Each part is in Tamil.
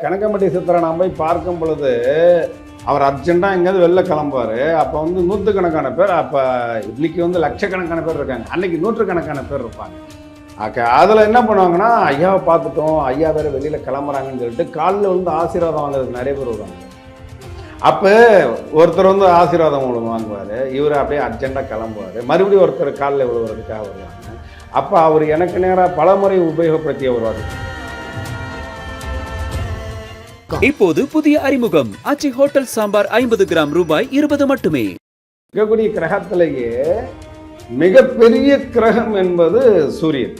கனகம்பட்டி சித்தரை நான் போய் பார்க்கும் பொழுது அவர் அர்ஜென்ட்டாக எங்கேயாவது வெளில கிளம்புவார். அப்போ வந்து நூற்றுக்கணக்கான பேர், அப்போ இன்னைக்கு வந்து லட்சக்கணக்கான பேர் இருக்காங்க, அன்னைக்கு நூற்றுக்கணக்கான பேர் இருப்பாங்க. அதில் என்ன பண்ணுவாங்கன்னா, ஐயாவை பார்த்துட்டோம், ஐயா வேறு வெளியில் கிளம்புறாங்கன்னு சொல்லிட்டு காலில் வந்து ஆசீர்வாதம் வாங்குறதுக்கு நிறைய பேர் வருவாங்க. அப்போ ஒருத்தர் வந்து ஆசீர்வாதம் வாங்குவார், இவர் அப்படியே அர்ஜென்ட்டாக கிளம்புவார், மறுபடியும் ஒருத்தர் காலில் விழுவுறதுக்காக வருவாங்க. அப்போ அவர் எனக்கு நேராக பலமுறை உபயோகப்படுத்திய வருவார். இப்போது புதிய அறிமுகம் ஆச்சி ஹோட்டல் சாம்பார் 50 கிராம் ரூபாய் 20 மட்டுமே. இருக்கக்கூடிய கிரகத்திலேயே மிகப்பெரிய கிரகம் என்பது சூரியன்.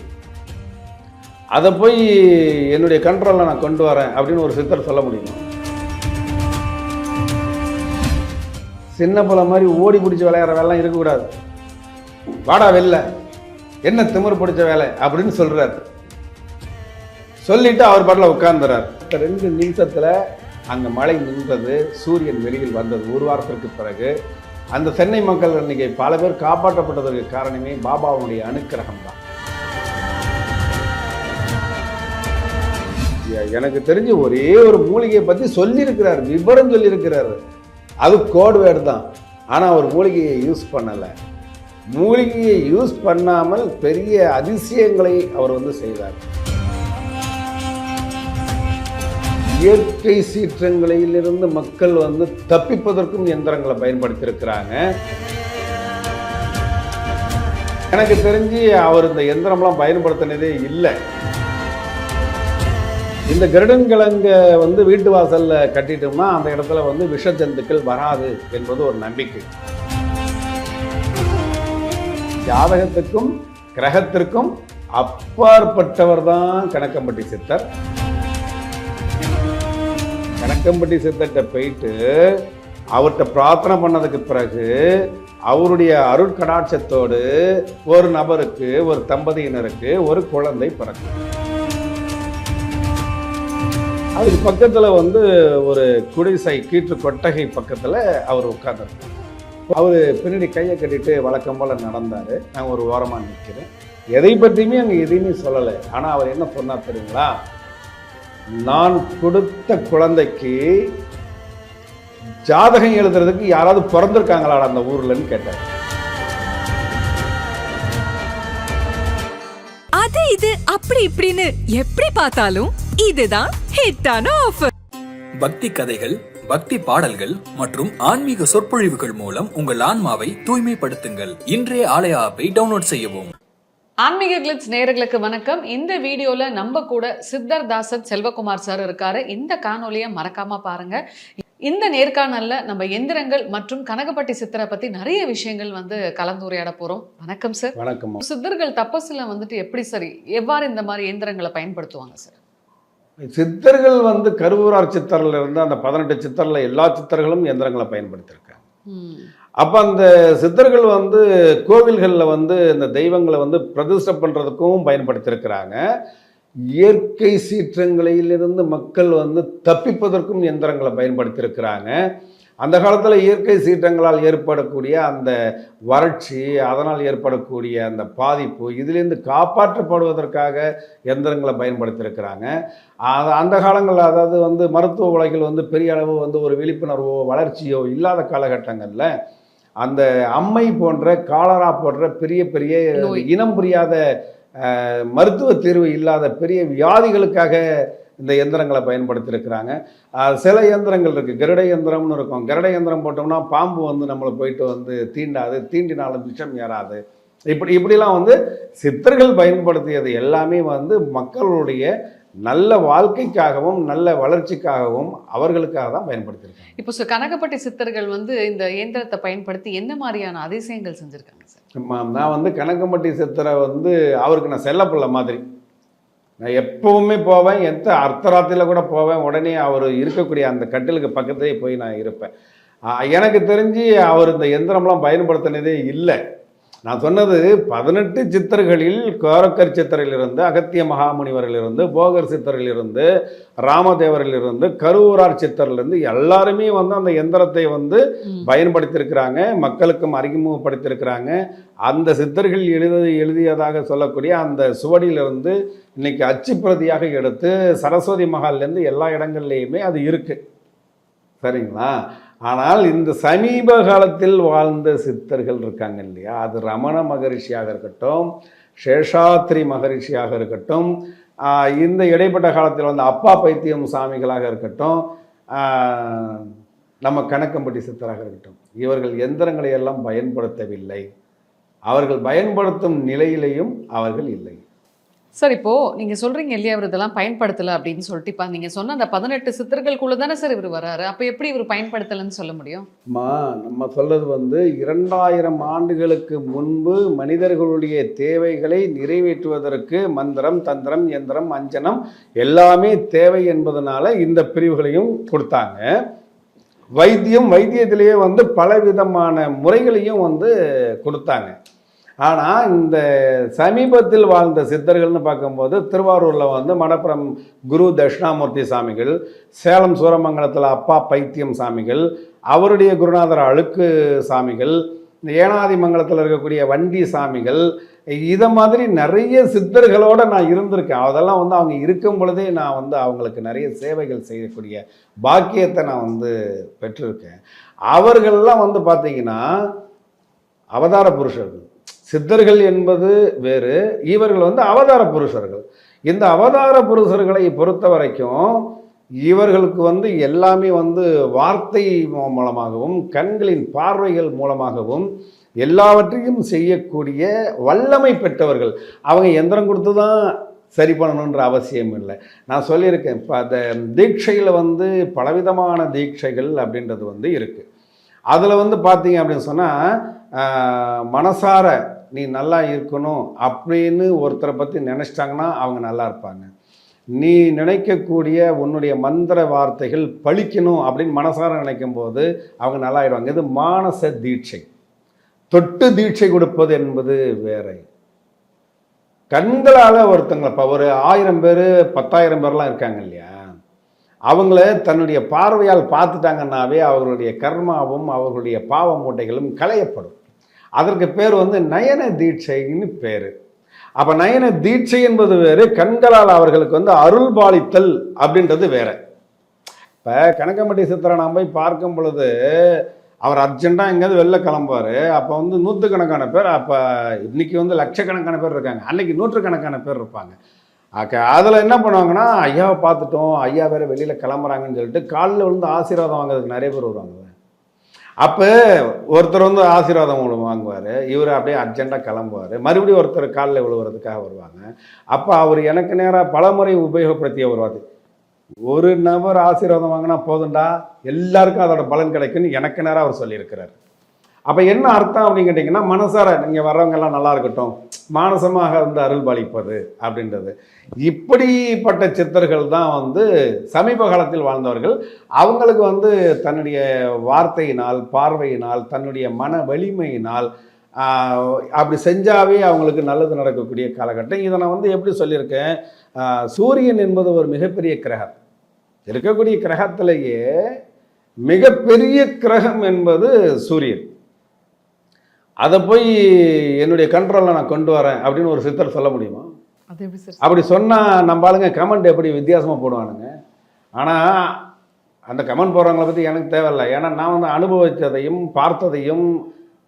அதை போய் என்னுடைய கண்ட்ரோலில் நான் கொண்டு வரேன் அப்படின்னு ஒரு சித்தர் சொல்ல முடியுமா? சின்ன பிள்ளை மாதிரி ஓடி பிடிச்சி விளையாடுற வேலை இருக்கக்கூடாது. வாடா வெளில, என்ன திமிரு பிடிச்ச வேலை அப்படின்னு சொல்றாரு. சொல்லிட்டு அவர் பாட்டில் உட்கார்ந்துறார். 2 நிமிஷத்துல அங்க மழை நின்றது, சூரியன் வெளியில் வந்தது. ஒரு வாரத்திற்கு பிறகு அந்த சென்னை மக்கள் இன்னைக்கு பல பேர் காப்பாற்றப்பட்டதற்கு காரணமே பாபாவுடைய அனுக்கிரகம் தான். எனக்கு தெரிஞ்சு ஒரே ஒரு மூலிகையை பத்தி சொல்லியிருக்கிறார், விவரம் சொல்லியிருக்கிறாரு. அது கோட் வேர்டு தான். ஆனா அவர் மூலிகையை யூஸ் பண்ணல. மூலிகையை யூஸ் பண்ணாமல் பெரிய அதிசயங்களை அவர் வந்து செய்தார். இயற்கை சீற்றங்களிலிருந்து மக்கள் வந்து தப்பிப்பதற்கும் எந்திரங்களை பயன்படுத்தியிருக்கிறாங்க. எனக்கு தெரிஞ்சு அவர் இந்த எந்திரம்லாம் பயன்படுத்தினதே இல்லை. இந்த கருடன்கிழங்க வந்து வீட்டு வாசல்ல கட்டிட்டோம்னா அந்த இடத்துல வந்து விஷ ஜந்துக்கள் வராது என்பது ஒரு நம்பிக்கை. ஜாதகத்துக்கும் கிரகத்திற்கும் அப்பாற்பட்டவர் தான் கனகம்பட்டி சித்தர். கனகம்பட்டி சித்தர்கிட்ட போயிட்டு அவர்கிட்ட பிரார்த்தனை பண்ணதுக்கு பிறகு அவருடைய அருட்கடாட்சத்தோடு ஒரு நபருக்கு, ஒரு தம்பதியினருக்கு ஒரு குழந்தை பிறக்கும். அதுக்கு பக்கத்துல வந்து ஒரு குடிசை கீற்று கொட்டகை பக்கத்துல அவர் உட்கார்ந்துருக்கார். அவரு பின்னாடி கையை கட்டிட்டு வழக்கம் போல நடந்தாரு. நான் ஒரு ஓரமா நிற்கிறேன். எதை பற்றியுமே அங்க எதையுமே சொல்லலை. ஆனா அவர் என்ன சொன்னார் தெரியுங்களா? நான் கொடுத்த குழந்தைக்கு ஜாதகம் எழுதுறதுக்கு யாராவது பிறந்திருக்காங்களா அந்த ஊர்லன்னு கேட்டார். அது இது அப்படி இப்படின்னு எப்படி பார்த்தாலும் இதுதான் ஹிட்டான ஆஃபர். பக்தி கதைகள், பக்தி பாடல்கள் மற்றும் ஆன்மீக சொற்பொழிவுகள் மூலம் உங்கள் ஆன்மாவை தூய்மைப்படுத்துங்கள். இன்றைய ஆலய ஆப்பை டவுன்லோட் செய்யவும். ஆன்மீக கிளிட்ஸ் நேயர்களுக்கு வணக்கம். இந்த வீடியோல நம்ம கூட சித்தர் தாசன் செல்வகுமார் சார் இருக்காரு. இந்த காணொலியை மறக்காம பாருங்க. இந்த நேர்காணல்ல நம்ம எந்திரங்கள் மற்றும் கனகம்பட்டி சித்தரை பத்தி நிறைய விஷயங்கள் வந்து கலந்துரையாட போறோம். வணக்கம் சார். வணக்கம். சித்தர்கள் தபசுல வந்துட்டு எப்படி சரி எவ்வாறு இந்த மாதிரி எந்திரங்களை பயன்படுத்துவாங்க சார்? சித்தர்கள் வந்து கருவூரார் சித்தர்ல இருந்து அந்த 18 சித்தர்ல எல்லா சித்தர்களும் எந்திரங்களை பயன்படுத்தியிருக்காங்க. அப்ப அந்த சித்தர்கள் வந்து கோவில்களில் வந்து இந்த தெய்வங்களை வந்து பிரதிஷ்டை பண்றதுக்கும் பயன்படுத்தியிருக்கிறாங்க. இயற்கை சீற்றங்களிலிருந்து மக்கள் வந்து தப்பிப்பதற்கும் எந்திரங்களை பயன்படுத்தியிருக்கிறாங்க. அந்த காலத்தில் இயற்கை சீற்றங்களால் ஏற்படக்கூடிய அந்த வறட்சி, அதனால் ஏற்படக்கூடிய அந்த பாதிப்பு, இதிலிருந்து காப்பாற்றப்படுவதற்காக எந்திரங்களை பயன்படுத்தியிருக்கிறாங்க. அந்த காலங்களில், அதாவது வந்து மருத்துவ உலகில் வந்து பெரிய அளவு வந்து ஒரு விழிப்புணர்வோ வளர்ச்சியோ இல்லாத காலகட்டங்களில் அந்த அம்மை போன்ற காலரா போன்ற பெரிய பெரிய இனம் புரியாத மருத்துவ தீர்வு இல்லாத பெரிய வியாதிகளுக்காக இந்த எந்திரங்களை பயன்படுத்தியிருக்கிறாங்க. சில இயந்திரங்கள் இருக்குது. கருட இயந்திரம்னு இருக்கும். கருட இயந்திரம் போட்டோம்னா பாம்பு வந்து நம்மளை போயிட்டு வந்து தீண்டாது, தீண்டினாலும் விஷம் ஏறாது. இப்படிலாம் வந்து சித்தர்கள் பயன்படுத்தியது எல்லாமே வந்து மக்களுடைய நல்ல வாழ்க்கைக்காகவும் நல்ல வளர்ச்சிக்காகவும் அவர்களுக்காக தான் பயன்படுத்தியிருக்காங்க. இப்போ கனகம்பட்டி சித்தர்கள் வந்து இந்த இயந்திரத்தை பயன்படுத்தி என்ன மாதிரியான அதிசயங்கள் செஞ்சுருக்காங்க சார்? நான் வந்து கனகம்பட்டி சித்தரை வந்து அவருக்கு நான் செல்லப்பிள்ளை மாதிரி. நான் எப்பவுமே போவேன், எந்த அர்த்தராத்திரியில் கூட போவேன். உடனே அவர் இருக்கக்கூடிய அந்த கட்டிலுக்கு பக்கத்துலேயே போய் நான் இருப்பேன். எனக்கு தெரிஞ்சு அவர் இந்த எந்திரம்லாம் பயன்படுத்தினதே இல்லை. நான் சொன்னது 18 சித்தர்களில் கோரக்கர் சித்தரிலிருந்து, அகத்திய மகாமுனிவரிலிருந்து, போகர் சித்தரிலிருந்து, ராமதேவரிலிருந்து, கருவூரார் சித்தரிலிருந்து எல்லாருமே வந்து அந்த எந்திரத்தை வந்து பயன்படுத்தியிருக்கிறாங்க, மக்களுக்கும் அறிமுகப்படுத்தியிருக்கிறாங்க. அந்த சித்தர்கள் எழுதியதாக சொல்லக்கூடிய அந்த சுவடியிலிருந்து இன்னைக்கு அச்சுப்பிரதியாக எடுத்து சரஸ்வதி மகால்லேருந்து எல்லா இடங்கள்லையுமே அது இருக்கு. சரிங்களா? ஆனால் இந்த சமீப காலத்தில் வாழ்ந்த சித்தர்கள் இருக்காங்க இல்லையா, அது ரமண மகரிஷியாக இருக்கட்டும், சேஷாத்ரி மகரிஷியாக இருக்கட்டும், இந்த இடைப்பட்ட காலத்தில் வந்து அப்பா பைத்தியம் சாமிகளாக இருக்கட்டும், நம்ம கணக்கம்பட்டி சித்தராக இருக்கட்டும், இவர்கள் எந்திரங்களை எல்லாம் பயன்படுத்தவில்லை. அவர்கள் பயன்படுத்தும் நிலையிலையும் அவர்கள் இல்லை. சார் இப்போ நீங்க சொல்றீங்க இல்லையா இவர் இதெல்லாம் பயன்படுத்தல அப்படின்னு சொல்லிட்டு, இப்போ நீங்க சொன்ன அந்த 18 சித்தர்களுக்குள்ள தானே சார் இவர் வராரு, அப்ப எப்படி இவர் பயன்படுத்தலன்னு சொல்ல முடியும்? நம்ம சொல்றது வந்து 2000 ஆண்டுகளுக்கு முன்பு மனிதர்களுடைய தேவைகளை நிறைவேற்றுவதற்கு மந்திரம், தந்திரம், எந்திரம், அஞ்சனம் எல்லாமே தேவை என்பதனால இந்த பிரிவுகளையும் கொடுத்தாங்க. வைத்தியத்திலேயே வந்து பலவிதமான முறைகளையும் வந்து கொடுத்தாங்க. ஆனால் இந்த சமீபத்தில் வாழ்ந்த சித்தர்கள்னு பார்க்கும்போது திருவாரூரில் வந்து மடப்புறம் குரு தட்சிணாமூர்த்தி சாமிகள், சேலம் சூரமங்கலத்தில் அப்பா பைத்தியம் சாமிகள், அவருடைய குருநாதர் அழுக்கு சாமிகள், ஏனாதி மங்கலத்தில் இருக்கக்கூடிய வண்டி சாமிகள், இதை மாதிரி நிறைய சித்தர்களோடு நான் இருந்திருக்கேன். அதெல்லாம் வந்து அவங்க இருக்கும் பொழுதே நான் வந்து அவங்களுக்கு நிறைய சேவைகள் செய்யக்கூடிய பாக்கியத்தை நான் வந்து பெற்றிருக்கேன். அவர்கள்லாம் வந்து பார்த்தீங்கன்னா அவதார புருஷர்கள். சித்தர்கள் என்பது வேறு, இவர்கள் வந்து அவதார புருஷர்கள். இந்த அவதார புருஷர்களை பொறுத்த வரைக்கும் இவர்களுக்கு வந்து எல்லாமே வந்து வார்த்தை மூலமாகவும் கண்களின் பார்வைகள் மூலமாகவும் எல்லாவற்றையும் செய்யக்கூடிய வல்லமை பெற்றவர்கள். அவங்க எந்திரம் கொடுத்து தான் சரி பண்ணணுன்ற அவசியம் இல்லை. நான் சொல்லியிருக்கேன், இப்போ அந்த தீட்சையில் வந்து பலவிதமான தீட்சைகள் அப்படின்றது வந்து இருக்குது. அதில் வந்து பார்த்தீங்க அப்படின்னு சொன்னால் மனசார நீ நல்லா இருக்கணும் அப்படின்னு ஒருத்தரை பற்றி நினச்சிட்டாங்கன்னா அவங்க நல்லா இருப்பாங்க. நீ நினைக்கக்கூடிய உன்னுடைய மந்திர வார்த்தைகள் பழிக்கணும் அப்படின்னு மனசார நினைக்கும் போது அவங்க நல்லா ஆயிடுவாங்க. இது மானச தீட்சை. தொட்டு தீட்சை கொடுப்பது என்பது வேற. கண்களால் ஒருத்தங்களை இப்போ ஒரு 1000 பேர் 10,000 பேர்லாம் இருக்காங்க இல்லையா, அவங்கள தன்னுடைய பார்வையால் பார்த்துட்டாங்கன்னாவே அவர்களுடைய கர்மாவும் அவர்களுடைய பாவ மூட்டைகளும் களையப்படும். அதற்கு பேர் வந்து நயன தீட்சைன்னு பேர். அப்போ நயன தீட்சை என்பது வேறு, கண்களால் அவர்களுக்கு வந்து அருள் பாலித்தல் அப்படின்றது வேற. இப்போ கணக்கம்பட்டி சித்தரை நாம் போய் பார்க்கும் பொழுது அவர் அர்ஜென்ட்டாக எங்கேயாவது வெளில கிளம்புவார். அப்போ வந்து 100கணக்கான பேர், அப்போ இன்னைக்கு வந்து லட்சக்கணக்கான பேர் இருக்காங்க, அன்னைக்கு 100கணக்கான பேர் இருப்பாங்க. அதில் என்ன பண்ணுவாங்கன்னா, ஐயாவை பார்த்துட்டோம், ஐயா வேறு வெளியில் கிளம்புறாங்கன்னு சொல்லிட்டு காலில் விழுந்து ஆசீர்வாதம் வாங்குறதுக்கு நிறைய பேர் வருவாங்க. அப்போ ஒருத்தர் வந்து ஆசீர்வாதம் வாங்குவார், இவர் அப்படியே அர்ஜென்ட்டாக கிளம்புவார், மறுபடியும் ஒருத்தர் காலில் விழுவுறதுக்காக வருவாங்க. அப்போ அவர் எனக்கு நேராக பலமுறை உபயோகப்படுத்திய வருவார். ஒரு நபர் ஆசீர்வாதம் வாங்கினா போதுண்டா, எல்லாருக்கும் அதோட பலன் கிடைக்குன்னு எனக்கு நேராக அவர் சொல்லியிருக்கிறார். அப்போ என்ன அர்த்தம் அப்படின்னு கேட்டிங்கன்னா, மனசார நீங்கள் வர்றவங்கெல்லாம் நல்லா இருக்கட்டும், மானசமாக வந்து அருள் பாலிப்பது அப்படின்றது. இப்படிப்பட்ட சித்தர்கள் தான் வந்து சமீப காலத்தில் வாழ்ந்தவர்கள். அவங்களுக்கு வந்து தன்னுடைய வார்த்தையினால், பார்வையினால், தன்னுடைய மன வலிமையினால் அப்படி செஞ்சாவே அவங்களுக்கு நல்லது நடக்கக்கூடிய காலகட்டம். இதை நான் வந்து எப்படி சொல்லியிருக்கேன், சூரியன் என்பது ஒரு மிகப்பெரிய கிரகம். இருக்கக்கூடிய கிரகத்திலேயே மிகப்பெரிய கிரகம் என்பது சூரியன். அதை போய் என்னுடைய கண்ட்ரோலில் நான் கொண்டு வரேன் அப்படின்னு ஒரு சித்தர் சொல்ல முடியுமா? அது எப்படி சார்? அப்படி சொன்னால் நம்ம ஆளுங்க கமெண்ட் எப்படி வித்தியாசமாக போடுவானுங்க. ஆனால் அந்த கமெண்ட் போடுறவங்களை பற்றி எனக்கு தேவையில்லை. ஏன்னா நான் வந்து அனுபவித்ததையும் பார்த்ததையும்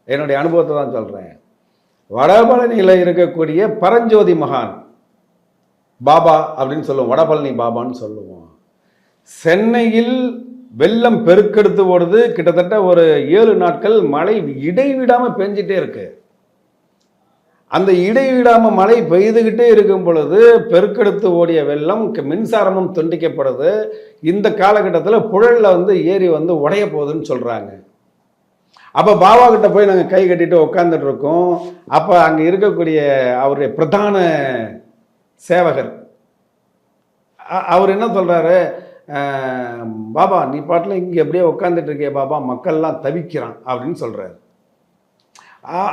என்னுடைய அனுபவத்தை தான் சொல்கிறேன். வடபழனியில் இருக்கக்கூடிய பரஞ்சோதி மகான் பாபா அப்படின்னு சொல்லுவோம், வடபழனி பாபான்னு சொல்லுவோம். சென்னையில் வெள்ளம் பெருக்கெடுத்து ஓடுது, கிட்டத்தட்ட ஒரு 7 நாட்கள் மழை இடைவிடாமல் பெஞ்சிட்டே இருக்கு. அந்த இடைவிடாமல் மழை பெய்துகிட்டே இருக்கும் பொழுது பெருக்கெடுத்து ஓடிய வெள்ளம், மின்சாரமும் துண்டிக்கப்படுது. இந்த காலகட்டத்தில் புழலில் வந்து ஏரி வந்து உடைய போகுதுன்னு சொல்கிறாங்க. அப்போ பாபா கிட்ட போய் நாங்கள் கை கட்டிட்டு உட்காந்துட்டு இருக்கோம். அப்போ அங்கே இருக்கக்கூடிய அவருடைய பிரதான சேவகர் அவர் என்ன சொல்கிறாரு, பாபா நீ பாட்டில் இங்கே எப்படியே உட்காந்துட்டு இருக்கே பாபா, மக்கள்லாம் தவிக்கிறான் அப்படின்னு சொல்கிறாரு.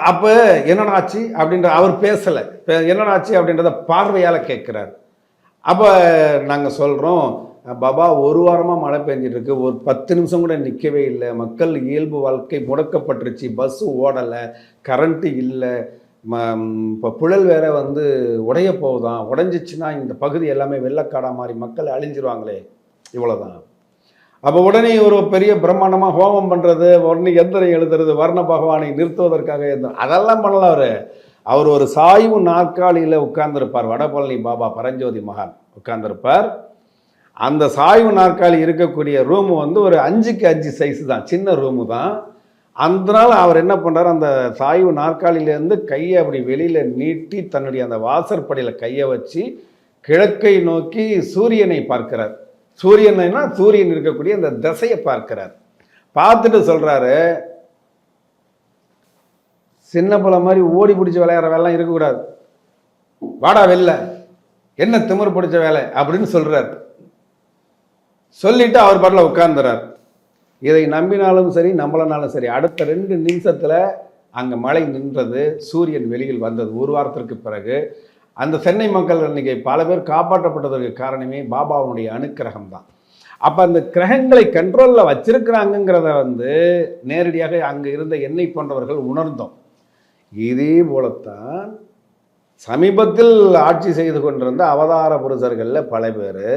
அப்போ என்னடா ஆச்சு அப்படின்ற அவர் பேசலை, என்னடா ஆச்சு அப்படின்றத பார்வையால் கேட்குறாரு. அப்போ நாங்கள் சொல்கிறோம், பாபா ஒரு வாரமாக மழை பெஞ்சிட்டு இருக்கு, ஒரு 10 நிமிஷம் கூட நிற்கவே இல்லை, மக்கள் இயல்பு வாழ்க்கை முடக்கப்பட்டுருச்சு, பஸ்ஸு ஓடலை, கரண்ட்டு இல்லை, இப்போ புழல் வேற வந்து உடைய போகுதான், உடஞ்சிச்சுன்னா இந்த பகுதி எல்லாமே வெள்ளக்காடாக மாறி மக்கள் அழிஞ்சிருவாங்களே, இவ்வளோதான். அப்போ உடனே ஒரு பெரிய பிரம்மாண்டமாக ஹோமம் பண்ணுறது, உடனே எந்திரம் எழுதுறது, வர்ண பகவானை நிறுத்துவதற்காக அதெல்லாம் பண்ணல. அவர் ஒரு சாய்வு நாற்காலியில் உட்கார்ந்துருப்பார். வடபழனி பாபா பரஞ்சோதி மகான் உட்கார்ந்துருப்பார். அந்த சாய்வு நாற்காலி இருக்கக்கூடிய ரூமு வந்து ஒரு 5க்கு 5 சைஸ் தான், சின்ன ரூமு தான். அதனால் அவர் என்ன பண்ணுறார், அந்த சாய்வு நாற்காலியிலேருந்து கையை அப்படி வெளியில் நீட்டி தன்னுடைய அந்த வாசற்படியில் கையை வச்சு கிழக்கை நோக்கி சூரியனை பார்க்கிறார். சூரியனைனா சூரியன் இருக்கக்கூடிய அந்த திசையை பார்க்கிறார். பார்த்துட்டு சொல்கிறாரு, சின்ன பிள்ளை மாதிரி ஓடி பிடிச்சி விளையாடுற வேலைலாம் இருக்கக்கூடாது, வாடா வெளில, என்ன திமிரு பிடிச்ச வேலை அப்படின்னு சொல்கிறார். சொல்லிட்டு அவர் பாட்டில் உட்கார்ந்துறார். இதை நம்பினாலும் சரி நம்பலனாலும் சரி, அடுத்த 2 நிமிஷத்தில் அங்கே மழை நின்றது, சூரியன் வெளியில் வந்தது. ஒரு வாரத்திற்கு பிறகு அந்த சென்னை மக்கள் இன்னைக்கு பல பேர் காப்பாற்றப்பட்டதற்கு காரணமே பாபாவுடைய அனுக்கிரகம் தான். அப்போ அந்த கிரகங்களை கண்ட்ரோலில் வச்சிருக்கிறாங்கிறத வந்து நேரடியாக அங்கே இருந்த என்னை போன்றவர்கள் உணர்ந்தோம். இதே போலத்தான் சமீபத்தில் ஆட்சி செய்து கொண்டிருந்த அவதார புருஷர்களில் பல பேர்,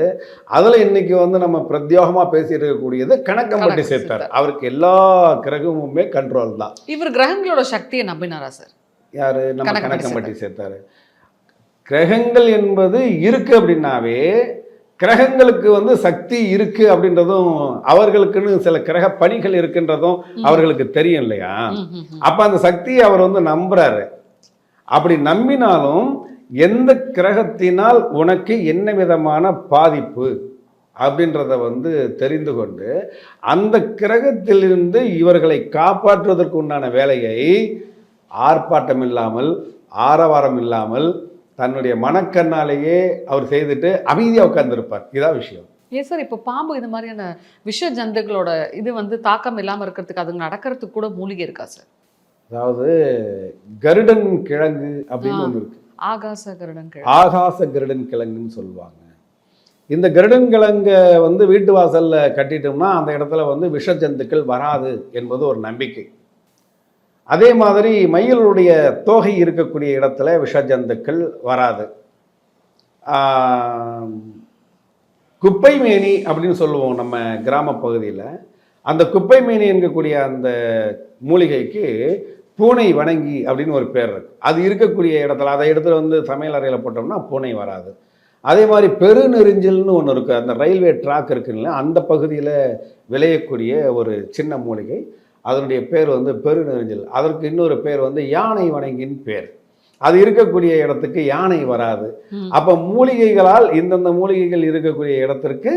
அதில் இன்னைக்கு வந்து நம்ம பிரத்யோகமாக பேசிட்டு இருக்கக்கூடியது கணக்கம்பட்டி சேர்த்தார். அவருக்கு எல்லா கிரகமுமே கண்ட்ரோல் தான். இவர் கிரகங்களோட சக்தியை நம்பினாரா சார்? யாரு? நம்ம கணக்கம்பட்டி சேர்த்தாரு. கிரகங்கள் என்பது இருக்கு அப்படின்னாவே கிரகங்களுக்கு வந்து சக்தி இருக்கு அப்படின்றதும், அவர்களுக்குன்னு சில கிரக பணிகள் இருக்குன்றதும் அவர்களுக்கு தெரியும் இல்லையா? அப்ப அந்த சக்தியை அவர் வந்து நம்புறாரு. அப்படி நம்பினாலும் எந்த கிரகத்தினால் உனக்கு என்ன விதமான பாதிப்பு அப்படின்றத வந்து தெரிந்து கொண்டு அந்த கிரகத்திலிருந்து இவர்களை காப்பாற்றுவதற்கு உண்டான வேலையை ஆர்ப்பாட்டம் இல்லாமல் ஆரவாரம் இல்லாமல் தன்னுடைய மனக்கண்ணாலேயே அவர் செய்துட்டு அமைதியாக உட்கார்ந்துருப்பார். இதான் விஷயம். ஏன் சார் இப்போ பாம்பு இந்த மாதிரியான விஷ ஜந்துக்களோட இது வந்து தாக்கம் இல்லாமல் இருக்கிறதுக்கு, அது நடக்கிறதுக்கு கூட மூலிகை இருக்கா சார்? அதாவது கருடன் கிழங்கு அப்படின்னு ஒன்று இருக்கு. ஆகாச கருடன் கிழங்கு, ஆகாச கருடன் கிழங்குன்னு சொல்லுவாங்க. இந்த கருடன் கிழங்கை வந்து வீட்டு வாசல்ல கட்டிட்டோம்னா அந்த இடத்துல வந்து விஷ ஜந்துக்கள் வராது என்பது ஒரு நம்பிக்கை. அதே மாதிரி மயிலுடைய தோகை இருக்கக்கூடிய இடத்துல விஷ ஜந்துக்கள் வராது. குப்பை மேனி அப்படின்னு சொல்லுவோம் நம்ம கிராம பகுதியில். அந்த குப்பை மேனி என்கக்கூடிய அந்த மூலிகைக்கு பூனை வணங்கி அப்படின்னு ஒரு பேர் இருக்கு. அது இருக்கக்கூடிய இடத்துல, அதை இடத்துல வந்து சமையல் அறையில் போட்டோம்னா பூனை வராது. அதே மாதிரி பெருநெறிஞ்சல்னு ஒன்று இருக்குது, அந்த ரயில்வே ட்ராக் இருக்குல்ல, அந்த பகுதியில் விளையக்கூடிய ஒரு சின்ன மூலிகை. அதனுடைய பேர் வந்து பெருநெறிஞ்சல். அதற்கு இன்னொரு பேர் வந்து யானை வணங்கின்னு பேர். அது இருக்கக்கூடிய இடத்துக்கு யானை வராது. அப்போ மூலிகைகளால் இந்தந்த மூலிகைகள் இருக்கக்கூடிய இடத்திற்கு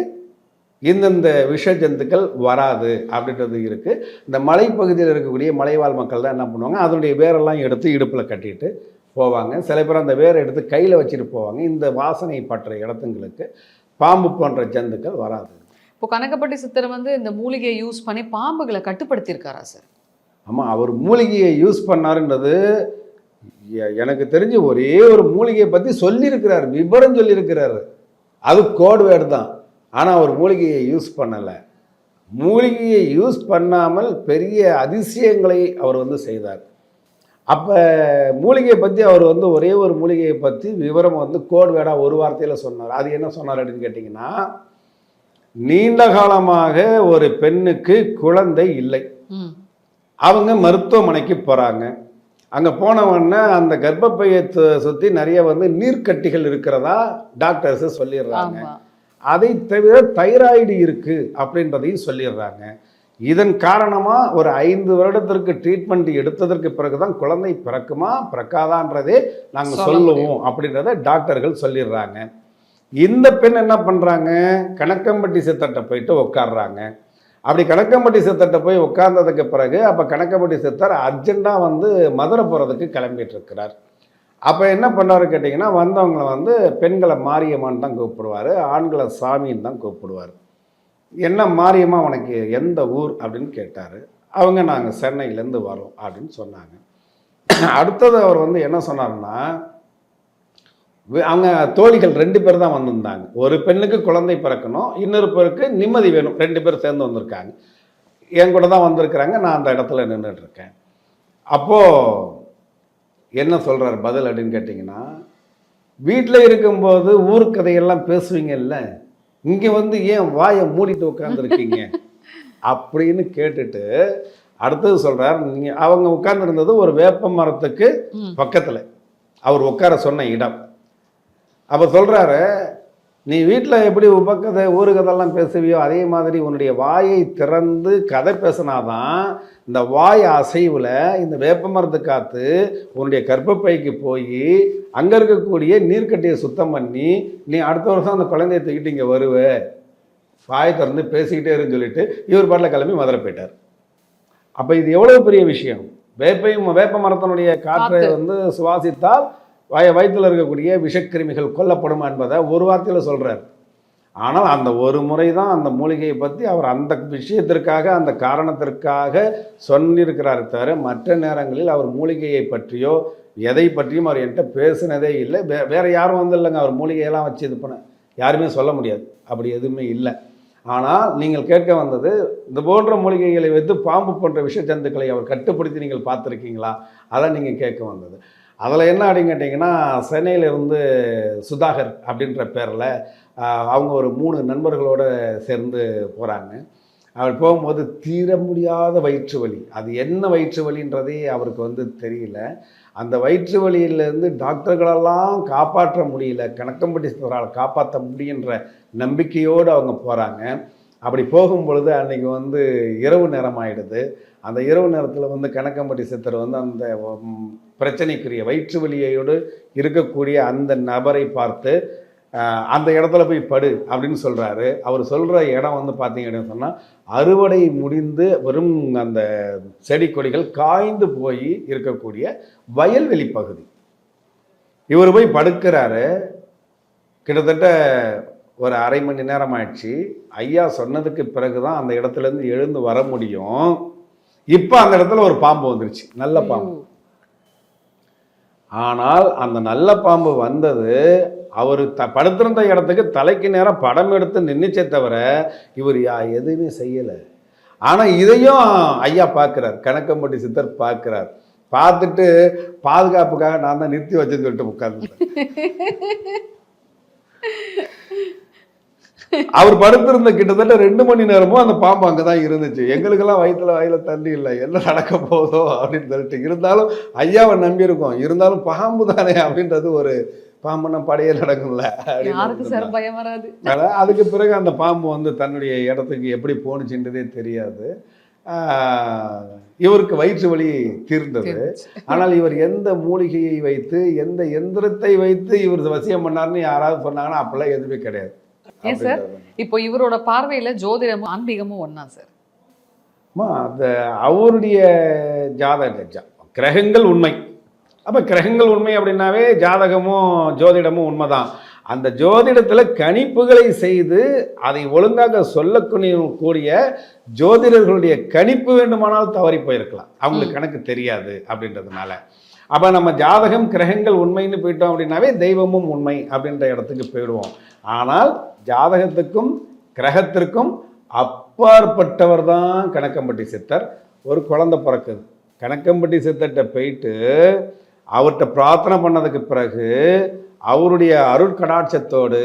இந்தந்த விஷ ஜந்துக்கள் வராது அப்படின்றது இருக்குது. இந்த மலைப்பகுதியில் இருக்கக்கூடிய மலைவாழ் மக்கள் தான் என்ன பண்ணுவாங்க, அதனுடைய வேரெல்லாம் எடுத்து இடுப்பில் கட்டிட்டு போவாங்க. சில பேர் அந்த வேரை எடுத்து கையில் வச்சுட்டு போவாங்க. இந்த வாசனை பற்ற இடத்துங்களுக்கு பாம்பு போன்ற ஜந்துக்கள் வராது. இப்போ கணக்கம்பட்டி சித்தர் வந்து இந்த மூலிகையை யூஸ் பண்ணி பாம்புகளை கட்டுப்படுத்தியிருக்காரா சார்? ஆமாம், அவர் மூலிகையை யூஸ் பண்ணாருன்றது எனக்கு தெரிஞ்சு ஒரே ஒரு மூலிகையை பற்றி சொல்லியிருக்கிறார், விவரம் சொல்லியிருக்கிறாரு. அது கோட் வேர்டு தான். ஆனால் அவர் மூலிகையை யூஸ் பண்ணலை. மூலிகையை யூஸ் பண்ணாமல் பெரிய அதிசயங்களை அவர் வந்து செய்தார். அப்போ மூலிகையை பற்றி அவர் வந்து ஒரே ஒரு மூலிகையை பற்றி விவரம் வந்து கோட் வேர்டாக ஒரு வார்த்தையில் சொன்னார். அது என்ன சொன்னார் அப்படின்னு கேட்டிங்கன்னா, நீண்ட காலமாக ஒரு பெண்ணுக்கு குழந்தை இல்லை, அவங்க மருத்துவமனைக்கு போகிறாங்க. அங்கே போனவொடனே அந்த கர்ப்பப்பையை சுற்றி நிறைய வந்து நீர்க்கட்டிகள் இருக்கிறதா டாக்டர்ஸு சொல்லிடுறாங்க. அதை தவிர தைராய்டு இருக்குது அப்படின்றதையும் சொல்லிடுறாங்க. இதன் காரணமாக ஒரு 5 வருடத்திற்கு ட்ரீட்மெண்ட் எடுத்ததற்கு பிறகு தான் குழந்தை பிறக்குமா பிறக்காதான்றதே நாங்கள் சொல்லுவோம் அப்படின்றத டாக்டர்கள் சொல்லிடுறாங்க. இந்த பெண் என்ன பண்ணுறாங்க, கணக்கம்பட்டி சித்தர்கிட்ட போயிட்டு உட்காடுறாங்க. அப்படி கணக்கம்பட்டி சித்தர்கிட்ட போய் உட்கார்ந்ததுக்கு பிறகு அப்போ கணக்கம்பட்டி சித்தர் அர்ஜெண்டாக வந்து மதுரை போகிறதுக்கு கிளம்பிட்டு இருக்கிறார். அப்போ என்ன பண்ணாரு கேட்டிங்கன்னா, வந்தவங்களை வந்து பெண்களை மாரியம்மான்னு தான் கூப்பிடுவார், ஆண்களை சாமின்னு தான் கூப்பிடுவார். என்ன மாரியம்மா உனக்கு எந்த ஊர் அப்படின்னு கேட்டார். அவங்க நாங்கள் சென்னையிலேருந்து வரோம் அப்படின்னு சொன்னாங்க. அடுத்தது அவர் வந்து என்ன சொன்னார்னா, அவங்க தோழிகள் 2 பேர் தான் வந்திருந்தாங்க. ஒரு பெண்ணுக்கு குழந்தை பிறக்கணும், இன்னொரு பேருக்கு நிம்மதி வேணும். 2 பேர் சேர்ந்து வந்திருக்காங்க. என் கூட தான் வந்திருக்கிறாங்க, நான் அந்த இடத்துல நின்றுட்டு இருக்கேன். அப்போது என்ன சொல்கிறார் பதில் அப்படின்னு கேட்டிங்கன்னா, வீட்டில் இருக்கும்போது ஊர் கதையெல்லாம் பேசுவீங்கல்ல, இங்கே வந்து ஏன் வாயை மூடிட்டு உட்காந்துருக்கீங்க அப்படின்னு கேட்டுட்டு அடுத்தது சொல்கிறார், நீங்கள் அவங்க உட்கார்ந்துருந்தது ஒரு வேப்ப மரத்துக்கு பக்கத்தில் அவர் உட்கார சொன்ன இடம். அப்போ சொல்கிறாரு, நீ வீட்டில் எப்படி உபக்கதை ஊரு கதையெல்லாம் பேசுவியோ அதே மாதிரி உன்னுடைய வாயை திறந்து கதை பேசினாதான் இந்த வாய் அசைவில் இந்த வேப்ப மரத்து காற்று உன்னுடைய கர்ப்பப்பைக்கு போய் அங்கே இருக்கக்கூடிய நீர்க்கட்டியை சுத்தம் பண்ணி நீ அடுத்த வருஷம் அந்த குழந்தைய தூக்கிட்டு இங்கே வருவ, வாய் திறந்து பேசிக்கிட்டே இருன்னு சொல்லிட்டு இவர் பாட்டில் கிளம்பி மதுரை போயிட்டார். அப்போ இது எவ்வளோ பெரிய விஷயம். வேப்ப மரத்தினுடைய காற்றை வந்து சுவாசித்தால் வயிற்றில் இருக்கக்கூடிய விஷக்கிருமிகள் கொல்லப்படும் என்பதை ஒரு வார்த்தையில் சொல்கிறார். ஆனால் அந்த ஒரு முறை தான் அந்த மூலிகையை பற்றி அவர் அந்த விஷயத்திற்காக அந்த காரணத்திற்காக சொல்லியிருக்கிறார் தவிர மற்ற நேரங்களில் அவர் மூலிகையை பற்றியோ எதை பற்றியும் அவர் என்கிட்ட பேசினதே இல்லை. வேறு யாரும் வந்து இல்லைங்க அவர் மூலிகையெல்லாம் வச்சு இது பண்ண யாருமே சொல்ல முடியாது, அப்படி எதுவுமே இல்லை. ஆனால் நீங்கள் கேட்க வந்தது, இந்த போன்ற மூலிகைகளை வைத்து பாம்பு போன்ற விஷ ஜந்துக்களை அவர் கட்டுப்படுத்தி நீங்கள் பார்த்துருக்கீங்களா, அதை நீங்கள் கேட்க வந்தது. அதில் என்ன அப்படின்னு கேட்டிங்கன்னா, சென்னையிலிருந்து சுதாகர் அப்படின்ற பேரில் அவங்க ஒரு 3 நண்பர்களோடு சேர்ந்து போகிறாங்க. அவர் போகும்போது தீர முடியாத வயிற்று வலி, அது என்ன வயிற்று வலின்றதே அவருக்கு வந்து தெரியல. அந்த வயிற்று வலியிலேருந்து டாக்டர்களெல்லாம் காப்பாற்ற முடியல, கணக்கம்பட்டி சித்தரால் காப்பாற்ற முடியுன்ற நம்பிக்கையோடு அவங்க போகிறாங்க. அப்படி போகும்பொழுது அன்றைக்கி வந்து இரவு நேரம் ஆகிடுது. அந்த இரவு நேரத்தில் வந்து கணக்கம்பட்டி சித்தர் வந்து அந்த பிரச்சனைக்குரிய வயிற்று வலியோடு இருக்கக்கூடிய அந்த நபரை பார்த்து அந்த இடத்துல போய் படு அப்படின்னு சொல்கிறாரு. அவர் சொல்கிற இடம் வந்து பார்த்தீங்க அப்படின்னு சொன்னால் அறுவடை முடிந்து வெறும் அந்த செடி கொடிகள் காய்ந்து போய் இருக்கக்கூடிய வயல்வெளி பகுதி. இவர் போய் படுக்கிறாரு. கிட்டத்தட்ட ஒரு அரை மணி நேரம் ஆயிடுச்சு. ஐயா சொன்னதுக்கு பிறகு தான் அந்த இடத்துலேருந்து எழுந்து வர முடியும். இப்போ அந்த இடத்துல ஒரு பாம்பு வந்துருச்சு, நல்ல பாம்பு. ஆனால் அந்த நல்ல பாம்பு வந்தது அவர் படுத்திருந்த இடத்துக்கு தலைக்கு நேரம் படம் எடுத்து நின்றுச்சே தவிர இவர் எதுவுமே செய்யலை. ஆனால் இதையும் ஐயா பார்க்குறார், கணக்கம்பட்டி சித்தர் பார்க்குறார். பார்த்துட்டு பாதுகாப்புக்காக நான் தான் நிறுத்தி வச்சுன்னு சொல்லிட்டு உட்கார்ந்துட்டேன். அவர் படுத்திருந்த கிட்டத்தட்ட 2 மணி நேரமும் அந்த பாம்பு அங்கே தான் இருந்துச்சு. எங்களுக்கெல்லாம் வாயில தண்ணி இல்லை, என்ன நடக்க போதோ அப்படின்னு சொல்லிட்டு. இருந்தாலும் ஐயாவை நம்பியிருக்கோம், இருந்தாலும் பாம்பு தானே அப்படின்றது ஒரு பாம்புன்னா படையே நடக்கும்ல அப்படின்னு. அதுக்கு பிறகு அந்த பாம்பு வந்து தன்னுடைய இடத்துக்கு எப்படி போணுச்சுன்றதே தெரியாது. இவருக்கு வயிற்று வலி தீர்ந்தது. ஆனால் இவர் எந்த மூலிகையை வைத்து எந்த எந்திரத்தை வைத்து இவர் வசியம் பண்ணார்னு யாராவது சொன்னாங்கன்னா அப்பெல்லாம் எதுவுமே கிடையாது. ஏன் சார் இப்போ இவரோட பார்வையில ஜோதிடமும் ஆன்மீகமும் ஒண்ணா சார்? அந்த அவருடைய கிரகங்கள் உண்மை. அப்போ கிரகங்கள் உண்மை அப்படின்னாவே ஜாதகமும் ஜோதிடமும் உண்மைதான். அந்த ஜோதிடத்தில் கணிப்புகளை செய்து அதை ஒழுங்காக சொல்லக்கூடிய ஜோதிடர்களுடைய கணிப்பு வேண்டுமானால் தவறி போயிருக்கலாம், அவங்களுக்கு கணக்கு தெரியாது அப்படின்றதுனால. அப்போ நம்ம ஜாதகம் கிரகங்கள் உண்மைன்னு போயிட்டோம் அப்படின்னாவே தெய்வமும் உண்மை அப்படின்ற இடத்துக்கு போயிடுவோம். ஆனால் ஜாதகத்துக்கும் கிரகத்திற்கும் அப்பாற்பட்டவர் தான் கணக்கம்பட்டி சித்தர். ஒரு குழந்தை பிறக்குது, கணக்கம்பட்டி சித்தர்கிட்ட போயிட்டு அவர்கிட்ட பிரார்த்தனை பண்ணதுக்கு பிறகு அவருடைய அருட்கடாட்சத்தோடு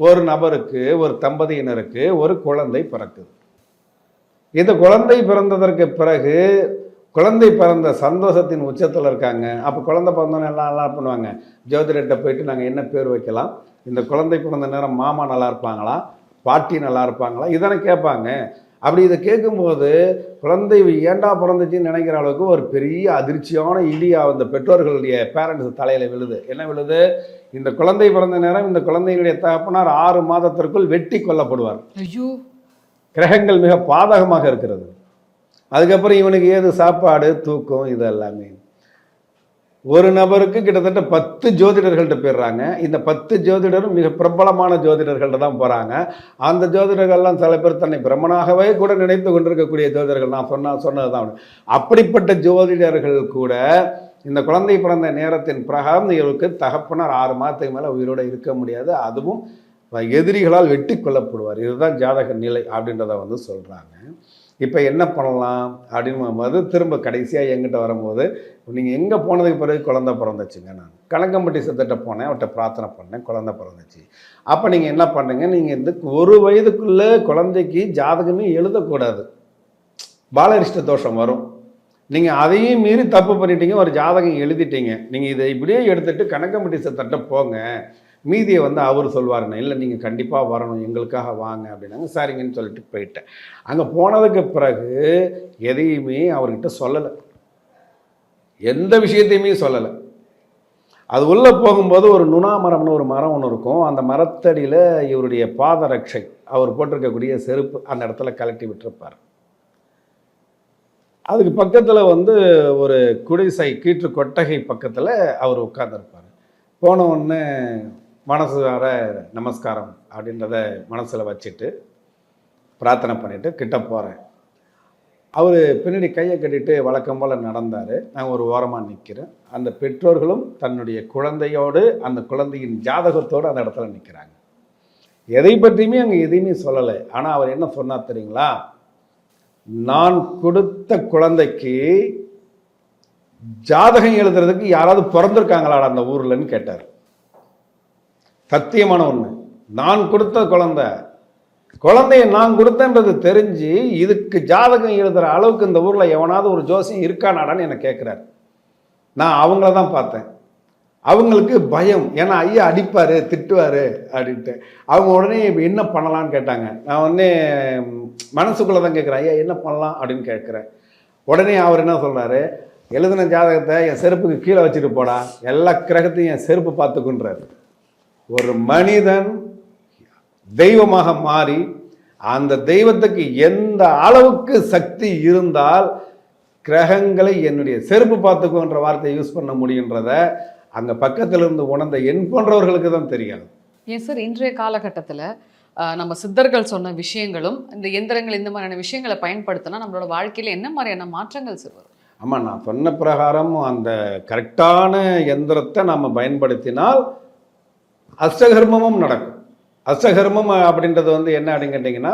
ஒரு நபருக்கு, ஒரு தம்பதியினருக்கு ஒரு குழந்தை பிறக்குது. இந்த குழந்தை பிறந்ததற்கு பிறகு குழந்தை பிறந்த சந்தோஷத்தின் உச்சத்தில் இருக்காங்க. அப்போ குழந்தை பிறந்தோன்னு எல்லாம் நல்லா பண்ணுவாங்க, ஜோதிடர்கிட்ட போயிட்டு நாங்கள் என்ன பேர் வைக்கலாம், இந்த குழந்தை பிறந்த நேரம் மாமா நல்லா இருப்பாங்களா, பாட்டி நல்லா இருப்பாங்களா, இதனை கேட்பாங்க. அப்படி இதை கேட்கும்போது குழந்தை ஏண்டா பிறந்துச்சின்னு நினைக்கிற அளவுக்கு ஒரு பெரிய அதிர்ச்சியான இந்தியா அந்த பெற்றோர்களுடைய பேரண்ட்ஸ் தலையில் விழுது. என்ன விழுது? இந்த குழந்தை பிறந்த நேரம் இந்த குழந்தையுடைய தகப்பனார் 6 மாதத்திற்குள் வெட்டி கொல்லப்படுவார். ஐயோ, கிரகங்கள் மிக பாதகமாக இருக்கிறது. அதுக்கப்புறம் இவனுக்கு ஏது சாப்பாடு, தூக்கம், இது எல்லாமே. ஒரு நபருக்கு கிட்டத்தட்ட 10 ஜோதிடர்கள்ட்ட போயிடுறாங்க. இந்த 10 ஜோதிடரும் மிக பிரபலமான ஜோதிடர்கள்ட்ட தான் போகிறாங்க. அந்த ஜோதிடர்கள்லாம் சில பேர் தன்னை பிரம்மனாகவே கூட நினைத்து கொண்டிருக்கக்கூடிய ஜோதிடர்கள். நான் சொன்னது தான். அப்படிப்பட்ட ஜோதிடர்கள் கூட இந்த குழந்தை பிறந்த நேரத்தின் பிரகாரம் இவருக்கு தகப்பனார் 6 மாதத்துக்கு மேலே உயிரோடு இருக்க முடியாது, அதுவும் எதிரிகளால் வெட்டி கொல்லப்படுவார். இதுதான் ஜாதக நிலை அப்படின்றத வந்து சொல்கிறாங்க. இப்போ என்ன பண்ணலாம் அப்படின்னு போது திரும்ப கடைசியாக எங்கிட்ட வரும்போது, நீங்கள் எங்கே போனதுக்கு பிறகு குழந்தை பிறந்துச்சுங்க, நான் கணக்கம்பட்டி சித்தர்கிட்ட போனேன், அவர்கிட்ட பிரார்த்தனை பண்ணேன், குழந்தை பிறந்துச்சு. அப்போ நீங்கள் என்ன பண்ணுங்க, நீங்கள் இந்த 1 வயதுக்குள்ளே குழந்தைக்கு ஜாதகமே எழுதக்கூடாது, பாலரிஷ்ட தோஷம் வரும். நீங்கள் அதையும் மீறி தப்பு பண்ணிட்டீங்க, ஒரு ஜாதகம் எழுதிட்டீங்க, நீங்கள் இதை இப்படியே எடுத்துகிட்டு கணக்கம்பட்டி சித்தர்கிட்ட போங்க, மீதியை வந்து அவர் சொல்வாருண்ணே. இல்லை நீங்கள் கண்டிப்பாக வரணும், எங்களுக்காக வாங்க அப்படின்னாங்க. சரிங்கன்னு சொல்லிட்டு போயிட்டேன். அங்கே போனதுக்கு பிறகு எதையுமே அவர்கிட்ட சொல்லலை, எந்த விஷயத்தையுமே சொல்லலை. அது உள்ளே போகும்போது ஒரு நுணா மரம்னு ஒரு மரம் ஒன்று இருக்கும், அந்த மரத்தடியில் இவருடைய பாதரட்சை, அவர் போட்டிருக்கக்கூடிய செருப்பு அந்த இடத்துல கலட்டி விட்டுருப்பார். அதுக்கு பக்கத்தில் வந்து ஒரு குடிசை கீற்று கொட்டகை பக்கத்தில் அவர் உட்கார்ந்துருப்பார். போன உடனே மனசு வர நமஸ்காரம் அப்படின்றத மனசில் வச்சுட்டு பிரார்த்தனை பண்ணிவிட்டு கிட்ட போகிறேன். அவர் பின்னாடி கையை கட்டிட்டு வழக்கம் போல் நடந்தார். நான் ஒரு ஓரமாக நிற்கிறேன். அந்த பெற்றோர்களும் தன்னுடைய குழந்தையோடு அந்த குழந்தையின் ஜாதகத்தோடு அந்த இடத்துல நிற்கிறாங்க. எதை பற்றியுமே அங்கே எதையுமே சொல்லலை. ஆனால் அவர் என்ன சொன்னார் தெரியுங்களா, நான் கொடுத்த குழந்தைக்கு ஜாதகம் எழுதுறதுக்கு யாராவது பிறந்திருக்காங்களாடா அந்த ஊர்லன்னு கேட்டார். சத்தியமான ஒன்று, நான் கொடுத்த குழந்தைய நான் கொடுத்தன்றது தெரிஞ்சு இதுக்கு ஜாதகம் எழுதுகிற அளவுக்கு இந்த ஊரில் எவனாவது ஒரு ஜோசியம் இருக்கானாடான்னு என்னை கேட்குறாரு. நான் அவங்கள தான் பார்த்தேன். அவங்களுக்கு பயம், ஏன்னா ஐயா அடிப்பார் திட்டுவார் அப்படின்ட்டு. அவங்க உடனே இப்போ என்ன பண்ணலான்னு கேட்டாங்க. நான் உடனே மனசுக்குள்ளே தான் கேட்குறேன், ஐயா என்ன பண்ணலாம் அப்படின்னு கேட்குறேன். உடனே அவர் என்ன சொல்கிறாரு, எழுதின ஜாதகத்தை என் செருப்புக்கு கீழே வச்சுட்டு போடா, எல்லா கிரகத்தையும் என் செருப்பு பார்த்துக்குன்றார். ஒரு மனிதன் தெய்வமாக மாறி அந்த தெய்வத்துக்கு எந்த அளவுக்கு சக்தி இருந்தால் கிரகங்களை என்னுடைய செருப்பு பார்த்துக்குன்ற வார்த்தையை யூஸ் பண்ண முடியுன்றத அங்கே பக்கத்தில் இருந்து உணர்ந்த என் போன்றவர்களுக்கு தான் தெரியாது. ஏன் சார் இன்றைய காலகட்டத்தில் நம்ம சித்தர்கள் சொன்ன விஷயங்களும் இந்த எந்திரங்கள் இந்த மாதிரியான விஷயங்களை பயன்படுத்தினா நம்மளோட வாழ்க்கையில் என்ன மாதிரியான மாற்றங்கள் சார் வரும்? ஆமாம், நான் சொன்ன பிரகாரம் அந்த கரெக்டான எந்திரத்தை நம்ம பயன்படுத்தினால் அஷ்டகர்மமும் நடக்கும். அஷ்டகர்மம் அப்படின்றது வந்து என்ன அப்படின்னு கேட்டிங்கன்னா,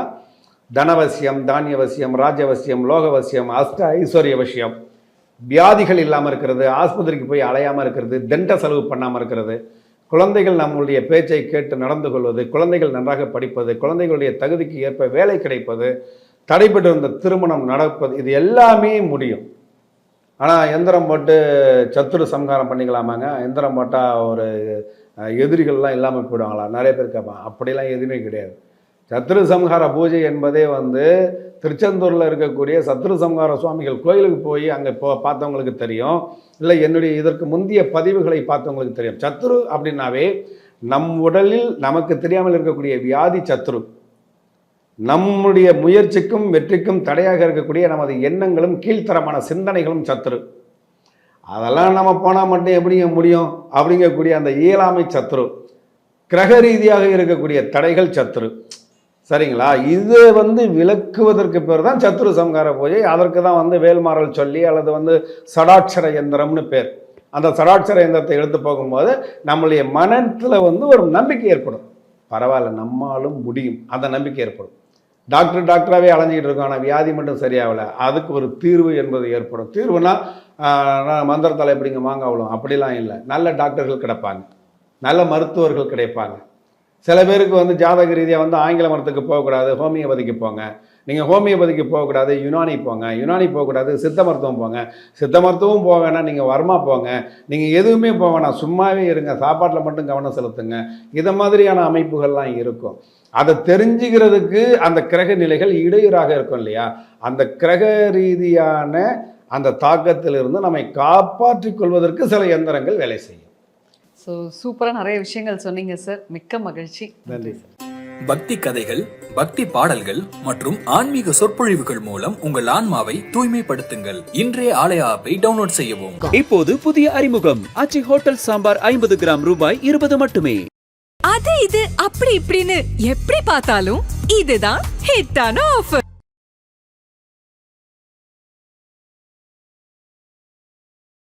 தனவசியம், தானியவசியம், ராஜவசியம், லோகவசியம், அஷ்ட ஐஸ்வர்ய வசியம், வியாதிகள் இல்லாமல் இருக்கிறது, ஆஸ்பத்திரிக்கு போய் அலையாமல் இருக்கிறது, தண்ட செலவு பண்ணாமல் இருக்கிறது, குழந்தைகள் நம்மளுடைய பேச்சை கேட்டு நடந்து கொள்வது, குழந்தைகள் நன்றாக படிப்பது, குழந்தைகளுடைய தகுதிக்கு ஏற்ப வேலை கிடைப்பது, தடைபட்டு இருந்த திருமணம் நடப்பது, இது எல்லாமே முடியும். ஆனால் எந்திரம் போட்டு சத்துரு சம்ஹாரம் பண்ணிக்கலாமாங்க, எந்திரம் போட்டால் ஒரு எதிரிகள்லாம் இல்லாமல் போயிடுவாங்களா, நிறைய பேர் கேட்பாங்க. அப்படிலாம் எதுவுமே கிடையாது. சத்ரு சம்ஹார பூஜை என்பதே வந்து திருச்செந்தூரில் இருக்கக்கூடிய சத்ரு சம்ஹார சுவாமிகள் கோயிலுக்கு போய் அங்கே பார்த்தவங்களுக்கு தெரியும், இல்லை என்னுடைய இதற்கு முந்தைய பதிவுகளை பார்த்தவங்களுக்கு தெரியும். சத்ரு அப்படின்னாவே நம் உடலில் நமக்கு தெரியாமல் இருக்கக்கூடிய வியாதி சத்ரு, நம்முடைய முயற்சிக்கும் வெற்றிக்கும் தடையாக இருக்கக்கூடிய நமது எண்ணங்களும் கீழ்த்தரமான சிந்தனைகளும் சத்ரு. அதெல்லாம் நம்ம போனால் மட்டும் எப்படிங்க முடியும் அப்படிங்கக்கூடிய அந்த இயலாமை சத்ரு, கிரக ரீதியாக இருக்கக்கூடிய தடைகள் சத்ரு. சரிங்களா? இது வந்து விளக்குவதற்கு பேர் தான் சத்ரு சம்ஹார பூஜை. அதற்கு தான் வந்து வேல்மாறல் சொல்லி அல்லது வந்து சடாட்சர யந்திரம்னு பேர். அந்த சடாட்சர யந்திரத்தை எடுத்து போகும்போது நம்மளுடைய மனத்தில் வந்து ஒரு நம்பிக்கை ஏற்படும், பரவாயில்ல நம்மாலும் முடியும், அந்த நம்பிக்கை ஏற்படும். டாக்டராகவே அலைஞ்சிக்கிட்டு இருக்கோம், ஆனால் வியாதி மட்டும் சரியாகலை, அதுக்கு ஒரு தீர்வு என்பது ஏற்படும். தீர்வுனா மந்திரத்தால் எப்படிங்க மாங்காவலும் அப்படிலாம் இல்லை. நல்ல டாக்டர்கள் கிடைப்பாங்க, நல்ல மருத்துவர்கள் கிடைப்பாங்க. சில பேருக்கு வந்து ஜாதக ரீதியாக வந்து ஆங்கில மருத்துக்கு போகக்கூடாது, ஹோமியோபதிக்கு போங்க. நீங்கள் ஹோமியோபதிக்கு போகக்கூடாது, யுனானி போங்க. யுனானி போகக்கூடாது, சித்த மருத்துவம் போங்க. சித்த மருத்துவம் போக வேணாம், நீங்கள் வர்மா போங்க. நீங்கள் எதுவுமே போக வேணாம், சும்மாவே இருங்க, சாப்பாட்டில் மட்டும் கவனம் செலுத்துங்க. இதை மாதிரியான அமைப்புகள்லாம் இருக்கும். அதை தெரிஞ்சுக்கிறதுக்கு அந்த கிரக நிலைகள் இடையூறாக இருக்கும் இல்லையா, அந்த கிரக ரீதியான அந்த தாக்கத்திலிருந்து நம்மை காப்பாற்றிக் கொள்வதற்கு சில எந்திரங்கள் வேலை செய்யும். ஸோ சூப்பராக நிறைய விஷயங்கள் சொன்னீங்க சார், மிக்க மகிழ்ச்சி. நன்றி சார். பக்தி கதைகள், பக்தி பாடல்கள் மற்றும் ஆன்மீக சொற்பொழிவுகள் மூலம் உங்கள் ஆன்மாவை தூய்மைப்படுத்துங்கள். இன்றைய ஆலய ஆப்பை டவுன்லோட் செய்யவும். இப்போது புதிய அறிமுகம் ஆச்சி ஹோட்டல் சாம்பார் 50 கிராம் ரூபாய் 20 மட்டுமே. அது இது அப்படி இப்படின்னு எப்படி பார்த்தாலும் இதுதான் ஹிட்டான ஆஃபர்.